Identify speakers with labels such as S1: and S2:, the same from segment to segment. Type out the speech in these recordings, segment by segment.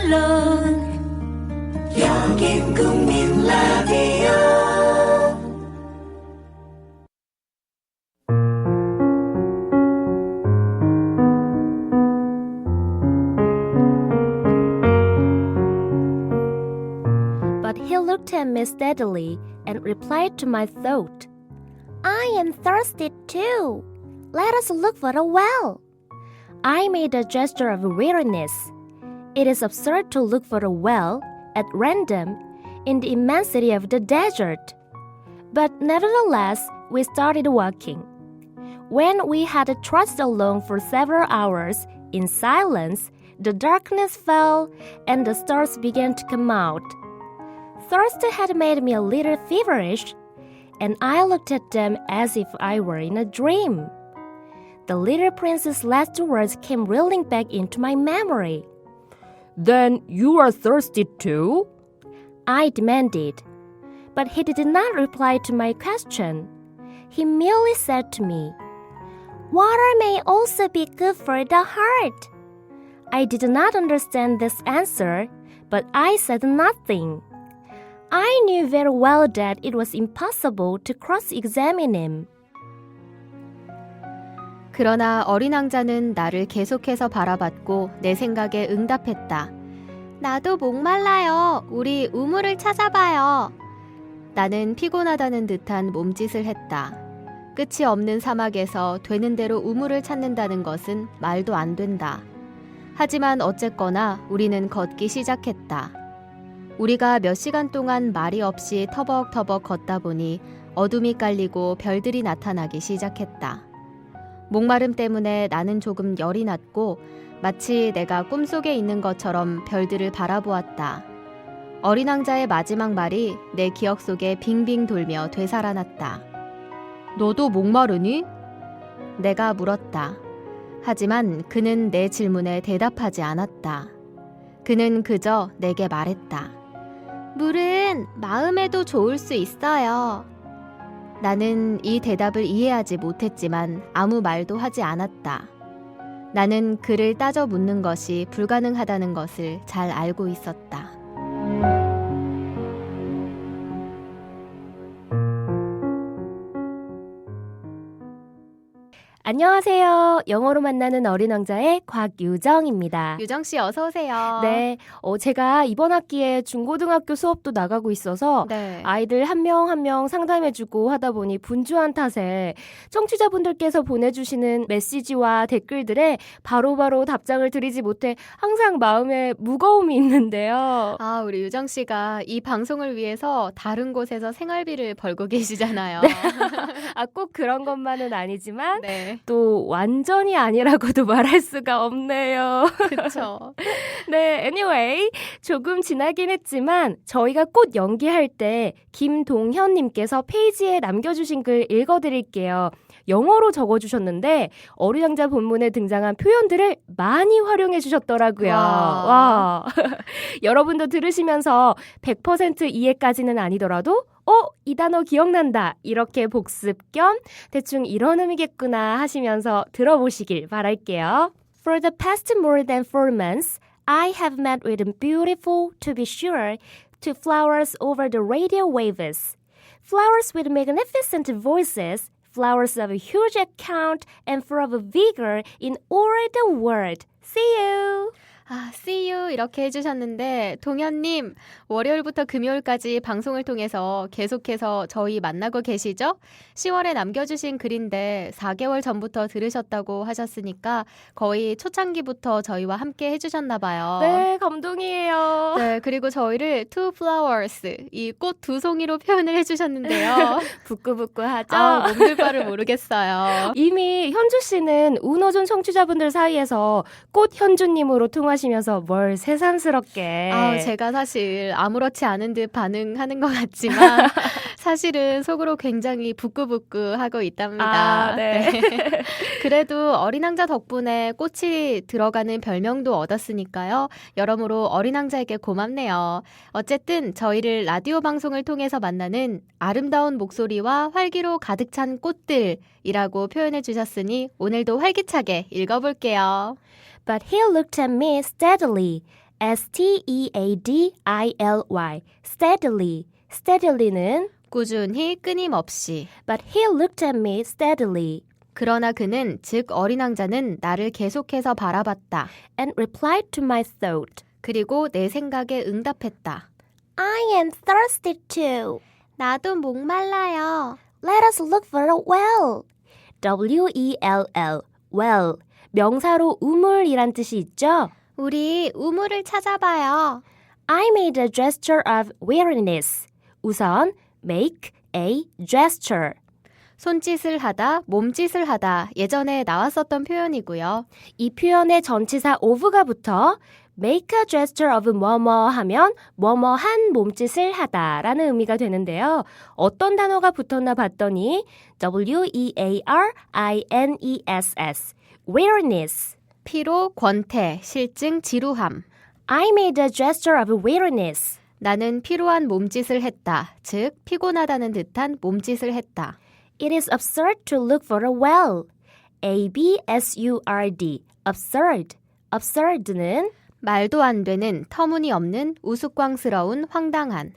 S1: alone. 여긴 국민 라디오.
S2: But he looked at me steadily and replied to my thought. I am thirsty too. Let us look for a well. I made a gesture of weariness. It is absurd to look for a well at random in the immensity of the desert. But nevertheless, we started walking. When we had trudged along for several hours in silence, the darkness fell and the stars began to come out. Thirst had made me a little feverish, and I looked at them as if I were in a dream. The little prince's last words came reeling back into my memory.
S3: Then you are thirsty too?
S2: I demanded, but he did not reply to my question. He merely said to me, Water may also be good for the heart. I did not understand this answer, but I said nothing. I knew very well that it was impossible to cross-examine him.
S4: 그러나 어린 왕자는 나를 계속해서 바라봤고 내 생각에 응답했다. 나도 목말라요. 우리 우물을 찾아봐요. 나는 피곤하다는 듯한 몸짓을 했다. 끝이 없는 사막에서 되는 대로 우물을 찾는다는 것은 말도 안 된다. 하지만 어쨌거나 우리는 걷기 시작했다. 우리가 몇 시간 동안 말이 없이 터벅터벅 걷다 보니 어둠이 깔리고 별들이 나타나기 시작했다. 목마름 때문에 나는 조금 열이 났고 마치 내가 꿈속에 있는 것처럼 별들을 바라보았다. 어린 왕자의 마지막 말이 내 기억 속에 빙빙 돌며 되살아났다. 너도 목마르니? 내가 물었다. 하지만 그는 내 질문에 대답하지 않았다. 그는 그저 내게 말했다. 물은 마음에도 좋을 수 있어요. 나는 이 대답을 이해하지 못했지만 아무 말도 하지 않았다. 나는 그를 따져 묻는 것이 불가능하다는 것을 잘 알고 있었다.
S2: 안녕하세요. 영어로 만나는 어린 왕자의 곽유정입니다.
S4: 유정 씨 어서 오세요.
S2: 네, 제가 이번 학기에 중고등학교 수업도 나가고 있어서
S4: 네.
S2: 아이들 한 명 한 명 상담해주고 하다 보니 분주한 탓에 청취자분들께서 보내주시는 메시지와 댓글들에 바로바로 답장을 드리지 못해 항상 마음에 무거움이 있는데요.
S4: 아, 우리 유정 씨가 이 방송을 위해서 다른 곳에서 생활비를 벌고 계시잖아요.
S2: 꼭 그런 것만은 아니지만
S4: 네.
S2: 또 완전히 아니라고도 말할 수가 없네요.
S4: 그렇죠.
S2: 네, anyway, 조금 지나긴 했지만 저희가 꽃 연기할 때 김동현님께서 페이지에 남겨주신 글 읽어드릴게요. 영어로 적어주셨는데 어린 왕자 본문에 등장한 표현들을 많이 활용해 주셨더라고요. 와. 여러분도 들으시면서 100% 이해까지는 아니더라도 이 단어 기억난다. 이렇게 복습 겸 대충 이런 의미겠구나 하시면서 들어보시길 바랄게요. For the past more than 4 months, I have met with beautiful, to be sure, to flowers over the radio waves. Flowers with magnificent voices, flowers of huge account and full of vigor in all the world. See you!
S4: see you 이렇게 해주셨는데 동현님 월요일부터 금요일까지 방송을 통해서 계속해서 저희 만나고 계시죠? 10월에 남겨주신 글인데 4개월 전부터 들으셨다고 하셨으니까 거의 초창기부터 저희와 함께 해주셨나 봐요.
S2: 네, 감동이에요.
S4: 네, 그리고 저희를 two flowers, 이 꽃 두 송이로 표현을 해주셨는데요.
S2: 부끄부끄하죠?
S4: 몸둘 바를 모르겠어요.
S2: 이미 현주 씨는 운어존 청취자분들 사이에서 꽃 현주님으로 통하시면서 뭘 새삼스럽게.
S4: 제가 사실 아무렇지 않은 듯 반응하는 것 같지만 사실은 속으로 굉장히 부끄부끄하고 있답니다.
S2: 네.
S4: 그래도 어린 왕자 덕분에 꽃이 들어가는 별명도 얻었으니까요. 여러모로 어린 왕자에게 고맙네요. 어쨌든 저희를 라디오 방송을 통해서 만나는 아름다운 목소리와 활기로 가득 찬 꽃들이라고 표현해 주셨으니 오늘도 활기차게 읽어볼게요.
S2: But he looked at me steadily steadily. steadily. steadily는
S4: 꾸준히 끊임없이.
S2: But he looked at me steadily
S4: 그러나 그는, 즉 어린 왕자는 나를 계속해서 바라봤다.
S2: and replied to my thought.
S4: 그리고 내 생각에 응답했다.
S2: I am thirsty too.
S4: 나도 목말라요.
S2: Let us look for a well. well. well. 명사로 우물이란 뜻이 있죠?
S4: 우리 우물을 찾아봐요.
S2: I made a gesture of weariness. 우선 make a gesture.
S4: 손짓을 하다, 몸짓을 하다 예전에 나왔었던 표현이고요.
S2: 이 표현의 전치사 of가 붙어 make a gesture of 뭐뭐 하면 뭐뭐한 몸짓을 하다라는 의미가 되는데요. 어떤 단어가 붙었나 봤더니 weariniss, weariness.
S4: 피로, 권태, 실증, 지루함.
S2: I made a gesture of weariness.
S4: 나는 피로한 몸짓을 했다. 즉, 피곤하다는 듯한 몸짓을 했다.
S2: It is absurd to look for a well. absurd, absurd. absurd는
S4: 말도 안 되는, 터무니없는, 우스꽝스러운, 황당한.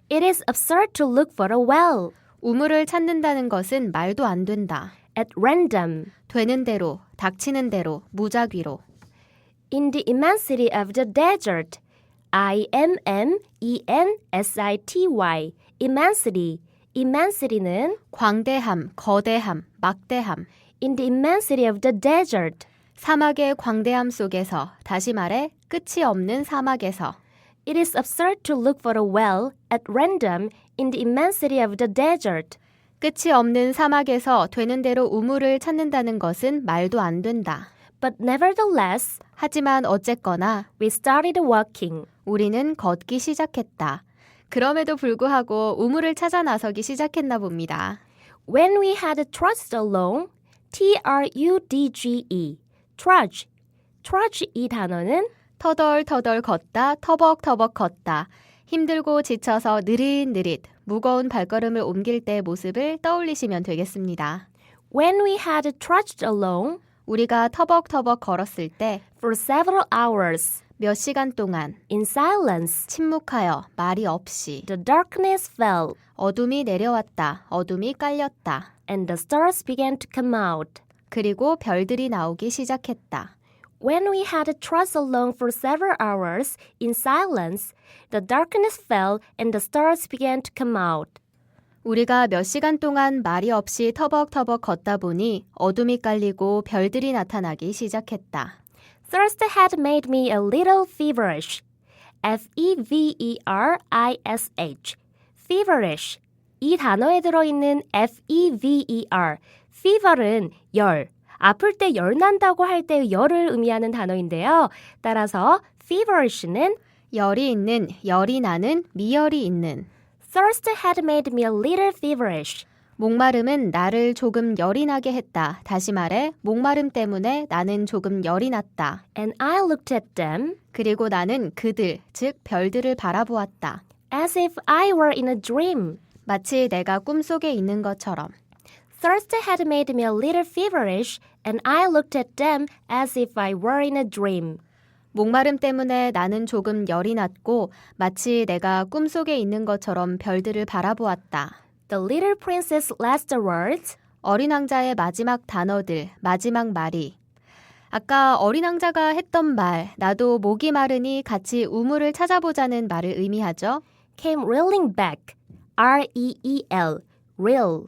S2: It is absurd to look for a well.
S4: 우물을 찾는다는 것은 말도 안 된다.
S2: At random.
S4: 되는 대로, 닥치는 대로, 무작위로.
S2: In the immensity of the desert. immensity. immensity. immensity는
S4: 광대함, 거대함, 막대함.
S2: in the immensity of the desert.
S4: 사막의 광대함 속에서, 다시 말해 끝이 없는 사막에서.
S2: It is absurd to look for a well at random in the immensity of the desert.
S4: 끝이 없는 사막에서 되는 대로 우물을 찾는다는 것은 말도 안 된다.
S2: But nevertheless,
S4: 하지만 어쨌거나
S2: we started walking.
S4: 우리는 걷기 시작했다. 그럼에도 불구하고 우물을 찾아 나서기 시작했나 봅니다.
S2: When we had trudged along, trudge, trudge. trudge 이 단어는
S4: 터덜터덜 걷다, 터벅터벅 걷다. 힘들고 지쳐서 느릿느릿 무거운 발걸음을 옮길 때의 모습을 떠올리시면 되겠습니다.
S2: when we had trudged along
S4: 우리가 터벅터벅 걸었을 때
S2: for several hours
S4: 몇 시간 동안
S2: in silence.
S4: 침묵하여 말이 없이
S2: The darkness fell
S4: 어둠이 내려왔다. 어둠이 깔렸다.
S2: and the stars began to come out.
S4: 그리고 별들이 나오기 시작했다.
S2: When we had trudged along for several hours in silence, the darkness fell and the stars began to come out.
S4: 우리가 몇 시간 동안 말이 없이 터벅터벅 걷다 보니 어둠이 깔리고 별들이 나타나기 시작했다.
S2: Thirst had made me a little feverish. feverish. feverish. 이 단어에 들어있는 fever. fever은 열. 아플 때 열 난다고 할 때 열을 의미하는 단어인데요. 따라서 feverish는
S4: 열이 있는, 열이 나는, 미열이 있는.
S2: Thirst had made me a little feverish.
S4: 목마름은 나를 조금 열이 나게 했다. 다시 말해, 목마름 때문에 나는 조금 열이 났다.
S2: And I looked at them
S4: 그리고 나는 그들, 즉 별들을 바라보았다.
S2: as if I were in a dream.
S4: 마치 내가 꿈속에 있는 것처럼.
S2: Thirst had made me a little feverish, and I looked at them as if I were in a dream.
S4: 목마름 때문에 나는 조금 열이 났고 마치 내가 꿈속에 있는 것처럼 별들을 바라보았다.
S2: The little princess last words
S4: 어린 왕자의 마지막 단어들, 마지막 말이. 아까 어린 왕자가 했던 말, 나도 목이 마르니 같이 우물을 찾아보자는 말을 의미하죠.
S2: came reeling back. R-E-E-L. reel.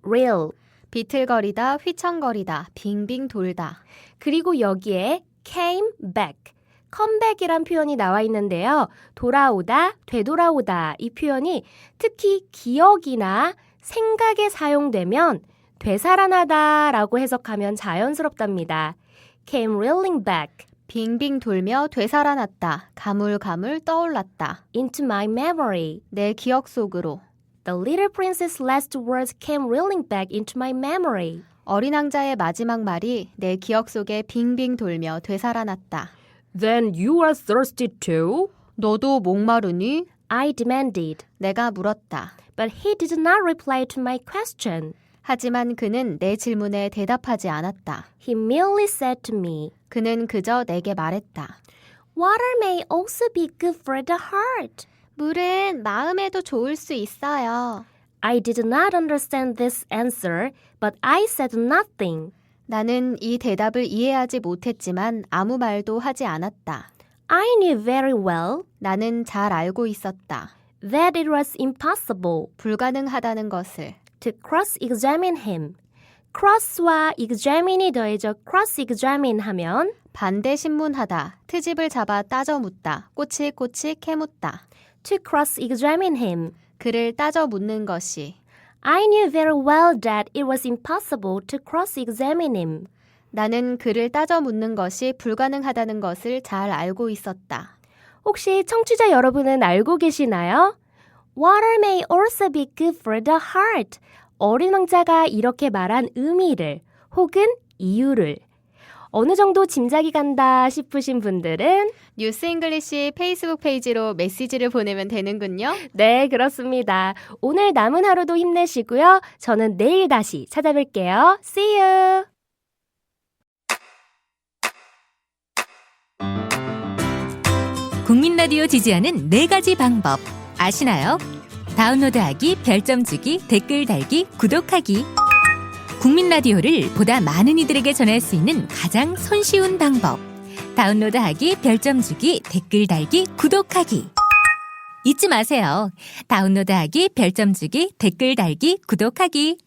S2: reel.
S4: 비틀거리다, 휘청거리다, 빙빙 돌다.
S2: 그리고 여기에 came back. comeback이란 표현이 나와 있는데요. 돌아오다, 되돌아오다 이 표현이 특히 기억이나 생각에 사용되면 되살아나다라고 해석하면 자연스럽답니다. came reeling back
S4: 빙빙 돌며 되살아났다, 가물가물 떠올랐다.
S2: into my memory.
S4: 내 기억 속으로.
S2: The little princess' last words came reeling back into my memory.
S4: 어린 왕자의 마지막 말이 내 기억 속에 빙빙 돌며 되살아났다.
S3: Then you are thirsty too?
S4: 너도 목마르니?
S2: I demanded.
S4: 내가 물었다.
S2: But he did not reply to my question.
S4: 하지만 그는 내 질문에 대답하지 않았다.
S2: He merely said to me,
S4: 그는 그저 내게 말했다.
S2: Water may also be good for the heart.
S4: 물은 마음에도 좋을 수 있어요.
S2: I did not understand this answer, but I said nothing.
S4: 나는 이 대답을 이해하지 못했지만 아무 말도 하지 않았다.
S2: I knew very well
S4: 나는 잘 알고 있었다.
S2: that it was impossible
S4: 불가능하다는 것을.
S2: to cross-examine him. cross와 examine이 더해져 cross-examine 하면
S4: 반대 신문하다, 트집을 잡아 따져 묻다, 꼬치꼬치 캐묻다.
S2: to cross-examine him.
S4: 그를 따져 묻는 것이.
S2: I knew very well that it was impossible to cross-examine him.
S4: 나는 그를 따져 묻는 것이 불가능하다는 것을 잘 알고 있었다.
S2: 혹시 청취자 여러분은 알고 계시나요? Water may also be good for the heart. 어린 왕자가 이렇게 말한 의미를 혹은 이유를 어느 정도 짐작이 간다 싶으신 분들은
S4: 뉴스 잉글리시 페이스북 페이지로 메시지를 보내면 되는군요.
S2: 네, 그렇습니다. 오늘 남은 하루도 힘내시고요. 저는 내일 다시 찾아뵐게요. See you!
S5: 국민 라디오 지지하는 4가지 방법 아시나요? 다운로드하기, 별점 주기, 댓글 달기, 구독하기. 국민 라디오를 보다 많은 이들에게 전할 수 있는 가장 손쉬운 방법. 다운로드하기, 별점 주기, 댓글 달기, 구독하기. 잊지 마세요. 다운로드하기, 별점 주기, 댓글 달기, 구독하기.